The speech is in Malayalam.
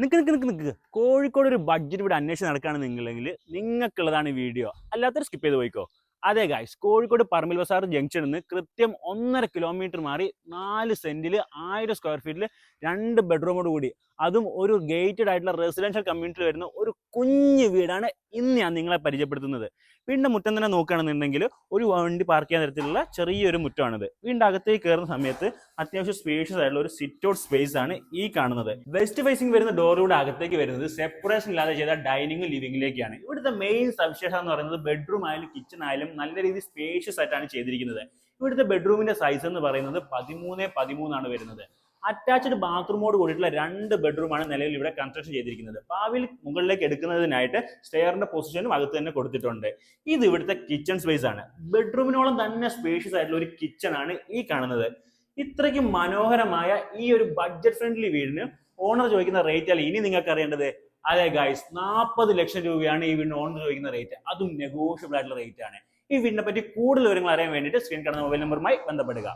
നിക്ക് കോഴിക്കോട് ഒരു ബഡ്ജറ്റ് ഇവിടെ അന്വേഷിച്ച് നടക്കുകയാണെന്നുണ്ടെങ്കിൽ നിങ്ങൾക്കുള്ളതാണ് ഈ വീഡിയോ. അല്ലാത്തൊരു സ്കിപ്പ് ചെയ്ത് പോയിക്കോ. അതെ ഗായ്സ്, കോഴിക്കോട് പറമ്പിൽ ബസാർ ജംഗ്ഷനിൽ നിന്ന് കൃത്യം 1.5 കിലോമീറ്റർ മാറി 4 സെന്റിൽ 1000 സ്ക്വയർ ഫീറ്റിൽ 2 ബെഡ്റൂമോട് കൂടി, അതും ഒരു ഗേറ്റഡ് ആയിട്ടുള്ള റെസിഡൻഷ്യൽ കമ്മ്യൂണിറ്റിയിൽ വരുന്ന ഒരു കുഞ്ഞു വീടാണ് ഇന്ന് ഞാൻ നിങ്ങളെ പരിചയപ്പെടുത്തുന്നത്. വീടിന്റെ മുറ്റം തന്നെ നോക്കുകയാണെന്നുണ്ടെങ്കിൽ ഒരു വണ്ടി പാർക്ക് ചെയ്യാൻ തരത്തിലുള്ള ചെറിയൊരു മുറ്റമാണിത്. വീടിന്റെ അകത്തേക്ക് കയറുന്ന സമയത്ത് അത്യാവശ്യം സ്പേഷ്യസ് ആയിട്ടുള്ള ഒരു സിറ്റ് ഔട്ട് സ്പേസ് ആണ് ഈ കാണുന്നത്. വെസ്റ്റ് ഫേസിംഗ് വരുന്ന ഡോറിലൂടെ അകത്തേക്ക് വരുന്നത് സെപ്പറേഷൻ ഇല്ലാതെ ചെയ്ത ഡൈനിങ്ങും ലിവിംഗിലേക്കാണ്. ഇവിടുത്തെ മെയിൻ സവിശേഷത എന്ന് പറയുന്നത് ബെഡ്റൂം ആയാലും കിച്ചൺ ആയാലും നല്ല രീതിയിൽ സ്പേഷ്യസ് ആയിട്ടാണ് ചെയ്തിരിക്കുന്നത്. ഇവിടുത്തെ ബെഡ്റൂമിന്റെ സൈസ് എന്ന് പറയുന്നത് 13x13 ആണ് വരുന്നത്. അറ്റാച്ച്ഡ് ബാത്റൂമോട് കൂടിയിട്ടുള്ള 2 ബെഡ്റൂമാണ് നിലവിൽ ഇവിടെ കൺസ്ട്രക്ഷൻ ചെയ്തിരിക്കുന്നത്. ഭാവിയിൽ മുകളിലേക്ക് എടുക്കുന്നതിനായിട്ട് സ്റ്റെയറിന്റെ പൊസിഷനും അകത്ത് തന്നെ കൊടുത്തിട്ടുണ്ട്. ഇത് ഇവിടുത്തെ കിച്ചൺ സ്പേസ് ആണ്. ബെഡ്റൂമിനോളം തന്നെ സ്പേഷ്യസ് ആയിട്ടുള്ള ഒരു കിച്ചൺ ആണ് ഈ കാണുന്നത്. ഇത്രയ്ക്ക് മനോഹരമായ ഈ ഒരു ബഡ്ജറ്റ് ഫ്രണ്ട്ലി വീടിന് ഓണർ ചോദിക്കുന്ന റേറ്റ് അല്ല ഇനി നിങ്ങൾക്ക് അറിയേണ്ടത്. അതെ ഗൈസ്, 40 ലക്ഷം രൂപയാണ് ഈ വീടിന് ഓണർ ചോദിക്കുന്ന റേറ്റ്. അതും നെഗോഷ്യബിൾ ആയിട്ടുള്ള റേറ്റ് ആണ്. ഈ വീടിനെ പറ്റി കൂടുതൽ വിവരങ്ങൾ അറിയാൻ വേണ്ടിയിട്ട് സ്ക്രീൻ കാണുന്ന മൊബൈൽ നമ്പറുമായി ബന്ധപ്പെടുക.